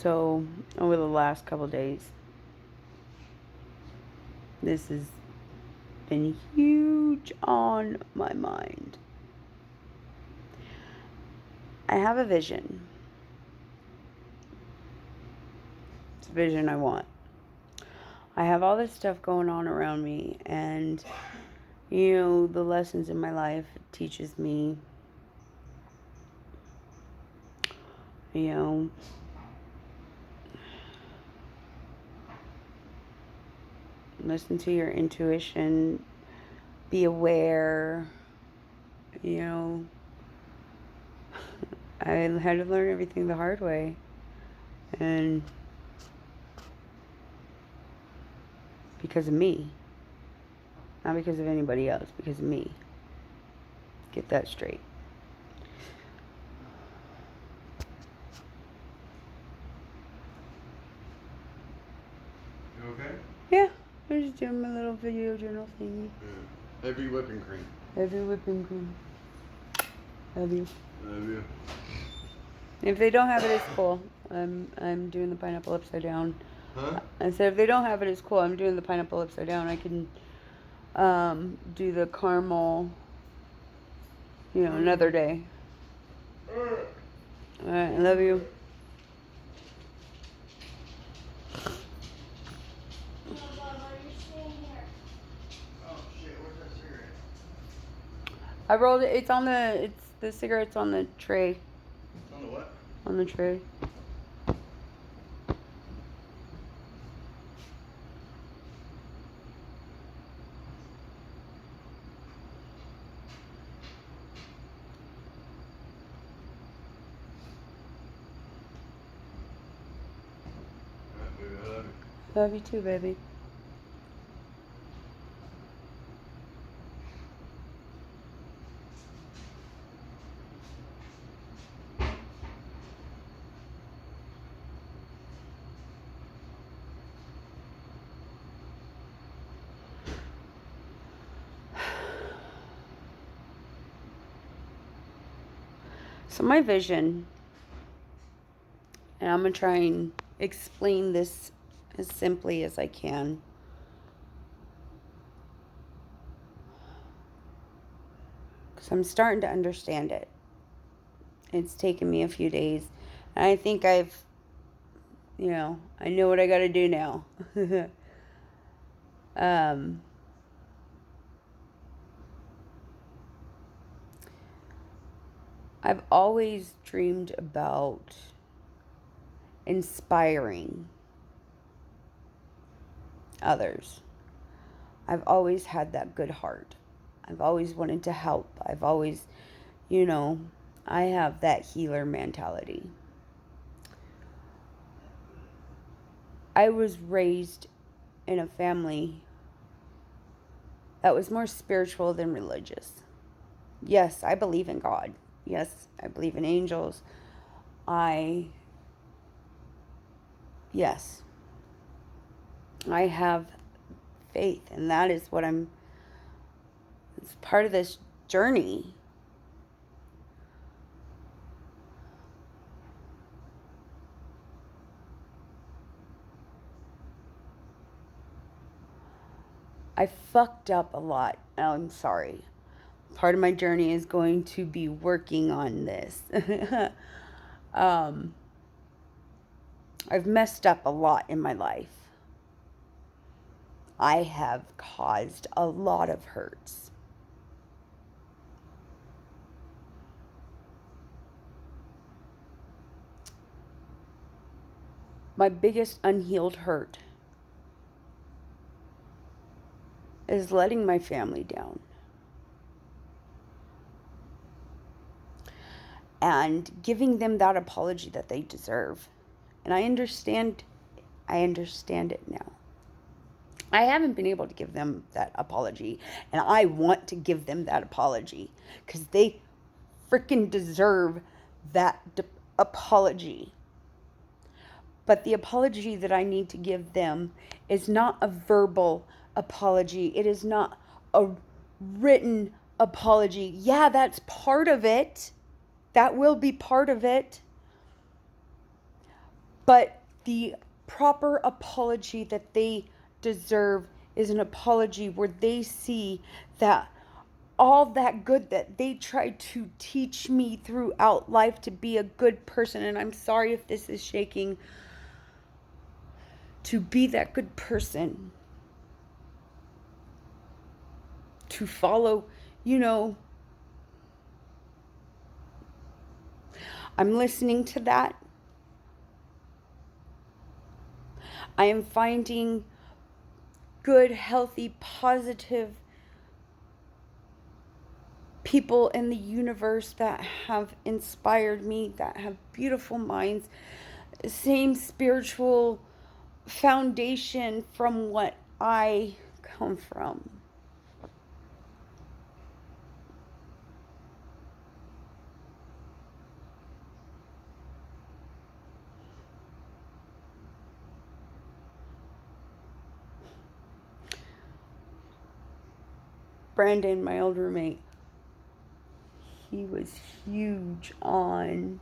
So, over the last couple days, this has been huge on my mind. I have a vision. It's a vision I want. I have all this stuff going on around me, and the lessons in my life teaches me, you know, listen to your intuition, be aware, you know. I had to learn everything the hard way. And because of me. Not because of anybody else, because of me. Get that straight. You okay? Yeah, I'm just doing my little video journal thingy. Yeah. Heavy whipping cream. Heavy whipping cream. Love you. Love you. If they don't have it, it's cool. I'm doing the pineapple upside down. Huh? I said if they don't have it, it's cool. I'm doing the pineapple upside down. I can do the caramel, another day. Alright, I love you. I rolled it. It's the cigarette's on the tray. On the what? On the tray. Alright, baby, I love you. Love you too, baby. So my vision, and I'm going to try and explain this as simply as I can. Because I'm starting to understand it. It's taken me a few days. And I think I know what I got to do now. I've always dreamed about inspiring others. I've always had that good heart. I've always wanted to help. I've always, I have that healer mentality. I was raised in a family that was more spiritual than religious. Yes, I believe in God. Yes, I believe in angels. Yes, I have faith, and that is what it's part of this journey. I fucked up a lot. I'm sorry. Part of my journey is going to be working on this. I've messed up a lot in my life. I have caused a lot of hurts. My biggest unhealed hurt is letting my family down. And giving them that apology that they deserve. And I understand it now. I haven't been able to give them that apology. And I want to give them that apology. Because they freaking deserve that apology. But the apology that I need to give them is not a verbal apology. It is not a written apology. Yeah, that's part of it. That will be part of it. But the proper apology that they deserve is an apology where they see that all that good that they tried to teach me throughout life to be a good person, and I'm sorry if this is shaking, to be that good person, to follow, I'm listening to that. I am finding good, healthy, positive people in the universe that have inspired me, that have beautiful minds, same spiritual foundation from what I come from. Brandon, my old roommate, he was huge on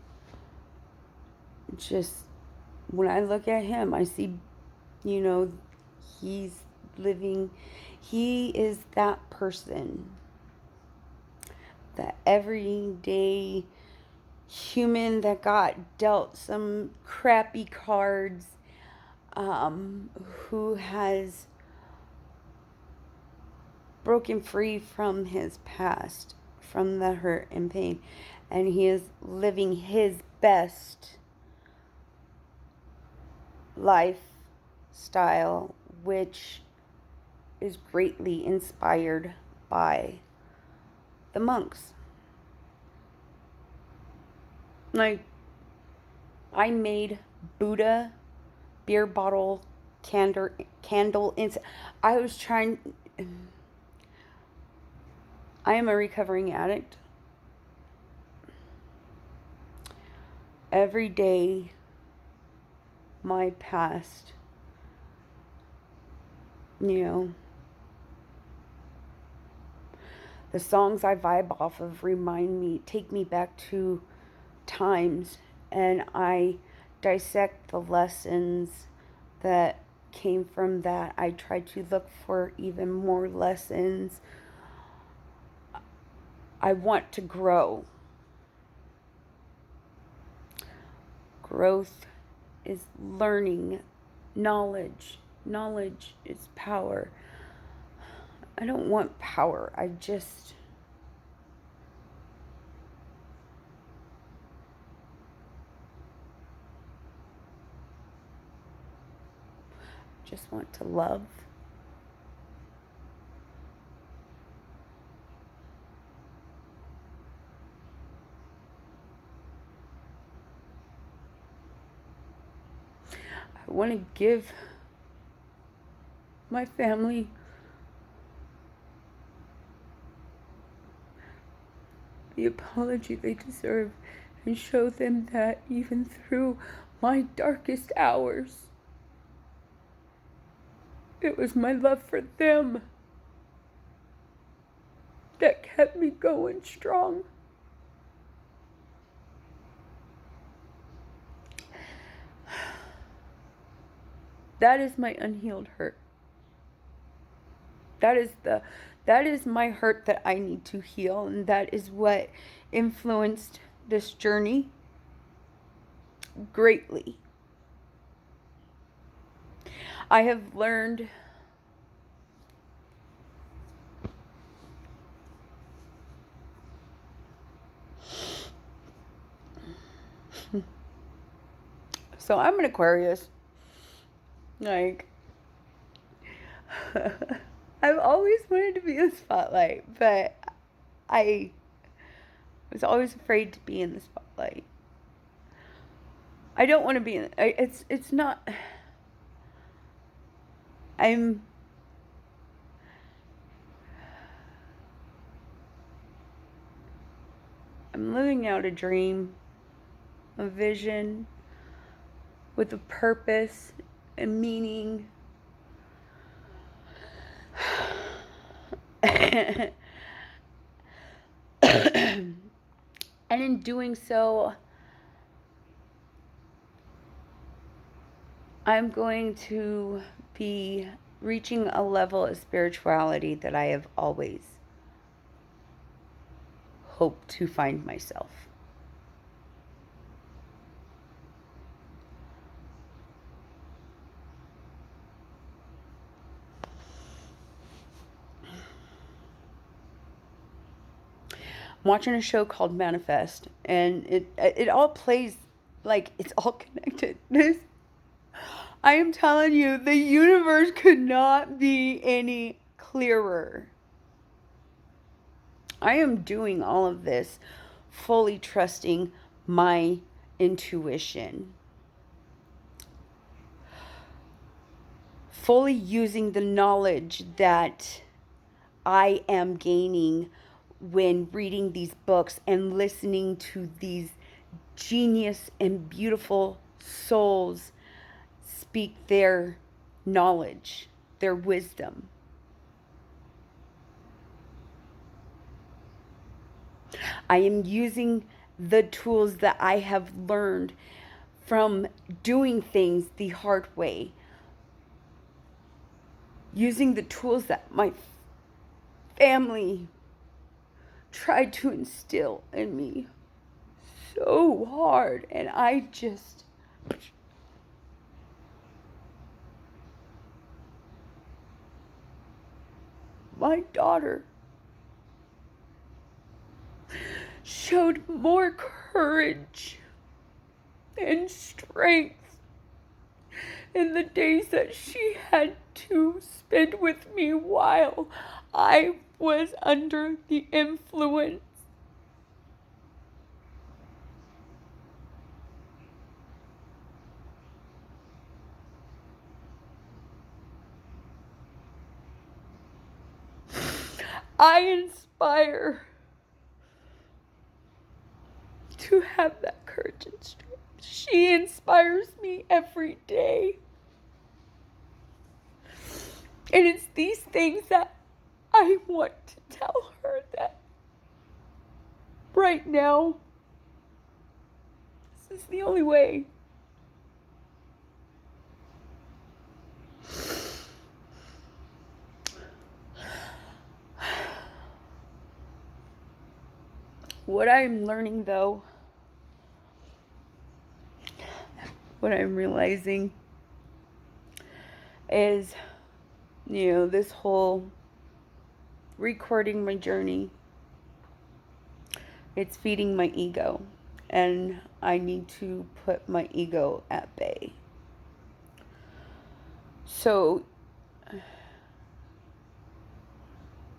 just, when I look at him, I see, he's living, he is that person, that everyday human that got dealt some crappy cards, who has broken free from his past, from the hurt and pain, and he is living his best lifestyle, which is greatly inspired by the monks. Like, I made Buddha beer bottle candle I was trying. I am a recovering addict. Every day, my past, the songs I vibe off of take me back to times, and I dissect the lessons that came from that. I try to look for even more lessons. I want to grow. Growth is learning. Knowledge is power. I don't want power. I just want to love. I want to give my family the apology they deserve, and show them that even through my darkest hours, it was my love for them that kept me going strong. That is my unhealed hurt. That is my hurt that I need to heal, and that is what influenced this journey greatly. I have learned so I'm an Aquarius. Like, I've always wanted to be in the spotlight, but I was always afraid to be in the spotlight. I don't want to be in it's not I'm living out a dream, a vision with a purpose and meaning. And in doing so, I'm going to be reaching a level of spirituality that I have always hoped to find myself. I'm watching a show called Manifest, and it all plays like it's all connected. I am telling you, the universe could not be any clearer. I am doing all of this fully trusting my intuition, fully using the knowledge that I am gaining when reading these books and listening to these genius and beautiful souls speak their knowledge, their wisdom. I am using the tools that I have learned from doing things the hard way, using the tools that my family tried to instill in me so hard, and I just my daughter showed more courage and strength in the days that she had to spend with me while I was under the influence. I inspire to have that courage and strength. She inspires me every day. And it's these things that I want to tell her, that right now, this is the only way. What I'm learning, though, what I'm realizing is, this whole recording my journey, it's feeding my ego, and I need to put my ego at bay. So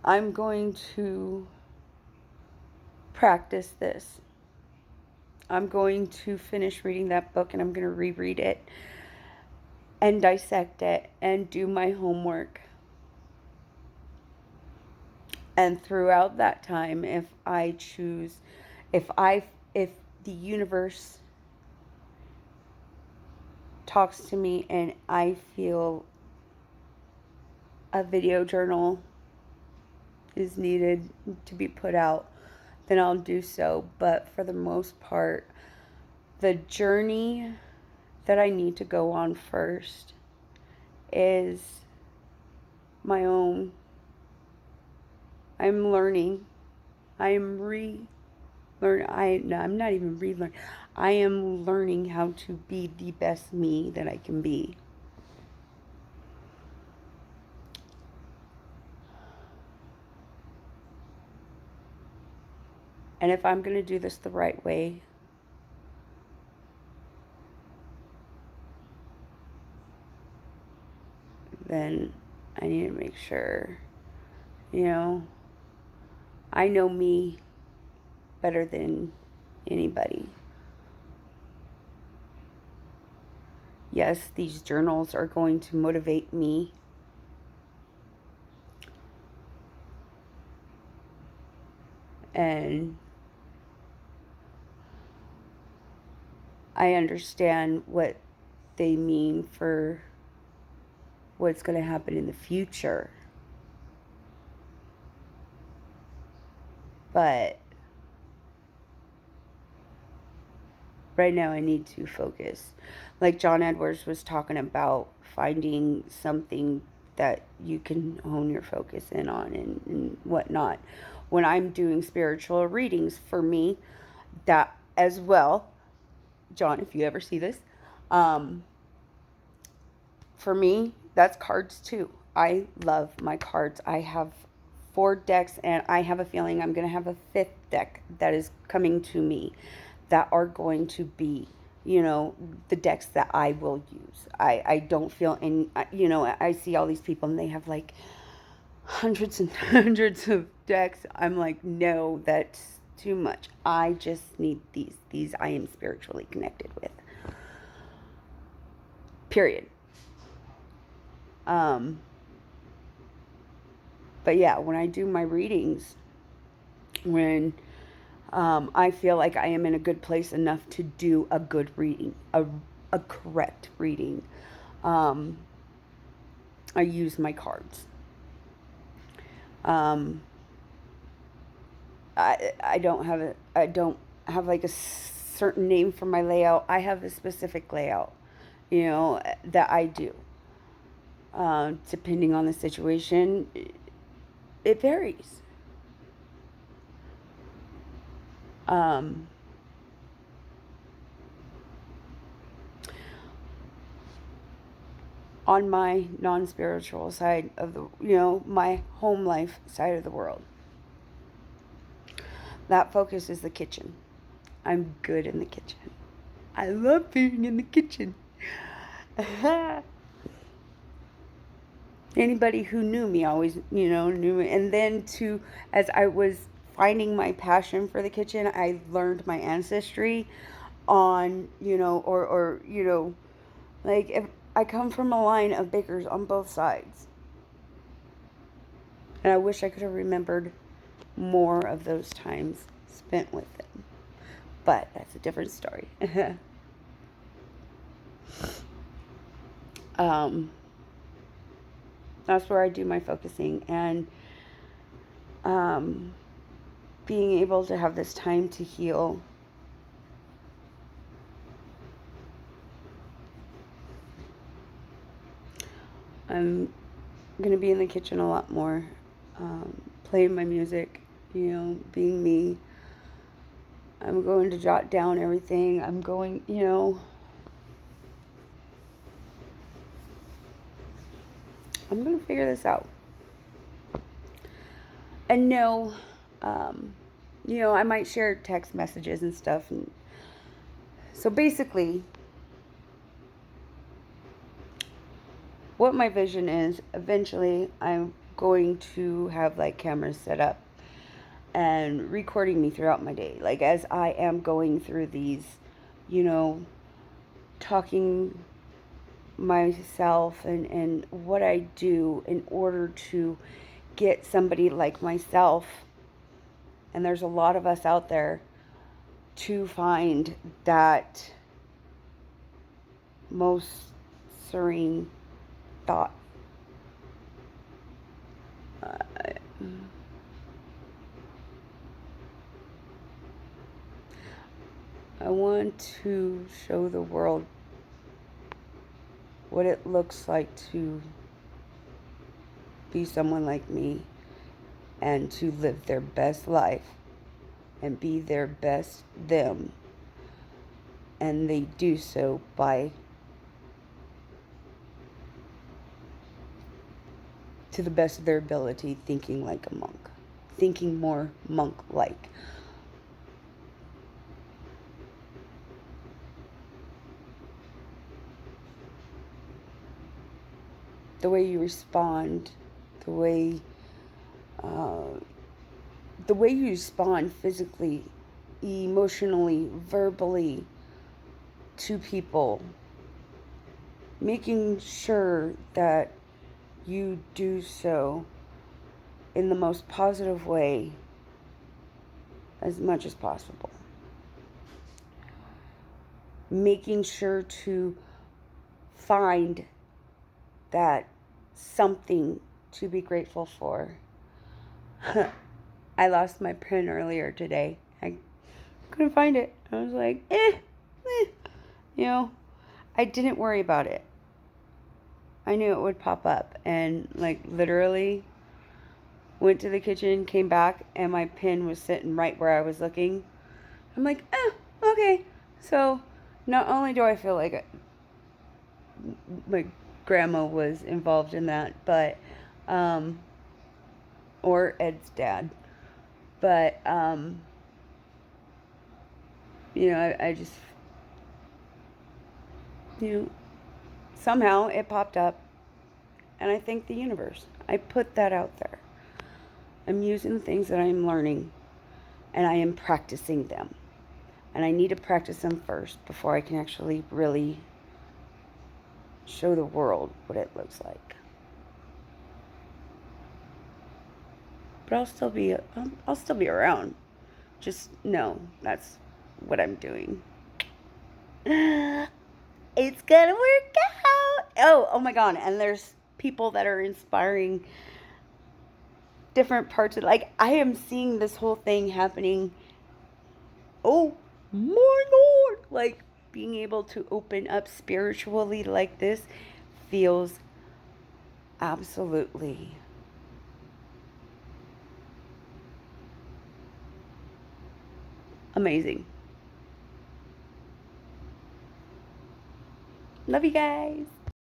I'm going to practice this. I'm going to finish reading that book, and I'm going to reread it and dissect it and do my homework. And throughout that time, if the universe talks to me and I feel a video journal is needed to be put out, then I'll do so. But for the most part, the journey that I need to go on first is my own. I'm learning. I'm I'm not even relearning. I am learning how to be the best me that I can be. And if I'm going to do this the right way, then I need to make sure, I know me better than anybody. Yes, these journals are going to motivate me. And I understand what they mean for what's going to happen in the future. But right now I need to focus. Like John Edwards was talking about finding something that you can hone your focus in on and whatnot. When I'm doing spiritual readings for me, that as well, John, if you ever see this, um, for me, that's cards too. I love my cards. I have 4 decks, and I have a feeling I'm going to have a 5th deck that is coming to me that are going to be, the decks that I will use. I don't feel any, I see all these people and they have like hundreds and hundreds of decks. I'm like, no, that's too much. I just need these. These I am spiritually connected with. Period. Um, but yeah, when I do my readings, when I feel like I am in a good place enough to do a good reading, a correct reading, um, I use my cards. Um, I don't have like a certain name for my layout. I have a specific layout, that I do. Depending on the situation, it varies. Um, on my non-spiritual side of my home life side of the world, that focus is the kitchen. I'm good in the kitchen. I love being in the kitchen. Anybody who knew me always, knew me. And then as I was finding my passion for the kitchen, I learned my ancestry on, like if I come from a line of bakers on both sides. And I wish I could have remembered more of those times spent with them. But that's a different story. um, that's where I do my focusing. And being able to have this time to heal. I'm going to be in the kitchen a lot more, playing my music, being me. I'm going to jot down everything. I'm going, I'm going to figure this out. And no, I might share text messages and stuff. And so basically, what my vision is, eventually I'm going to have like cameras set up and recording me throughout my day. Like as I am going through these, talking myself and what I do in order to get somebody like myself, and there's a lot of us out there, to find that most serene thought. I want to show the world what it looks like to be someone like me and to live their best life and be their best them. And they do so by, to the best of their ability, thinking like a monk, thinking more monk-like. The way you respond, the way you respond physically, emotionally, verbally to people, making sure that you do so in the most positive way as much as possible. Making sure to find that something to be grateful for. I lost my pen earlier today. I couldn't find it. I was like, You know, I didn't worry about it. I knew it would pop up, and like literally went to the kitchen, came back, and my pin was sitting right where I was looking. I'm like, okay. So not only do I feel like my grandma was involved in that, but or Ed's dad, but I just somehow it popped up, and I thank the universe. I put that out there. I'm using the things that I'm learning, and I am practicing them. And I need to practice them first before I can actually really show the world what it looks like. But I'll still be around. Just know that's what I'm doing. It's gonna work out. Oh my god! And there's people that are inspiring different parts of, like, I am seeing this whole thing happening. Oh my lord! Like, being able to open up spiritually like this feels absolutely amazing. Love you guys.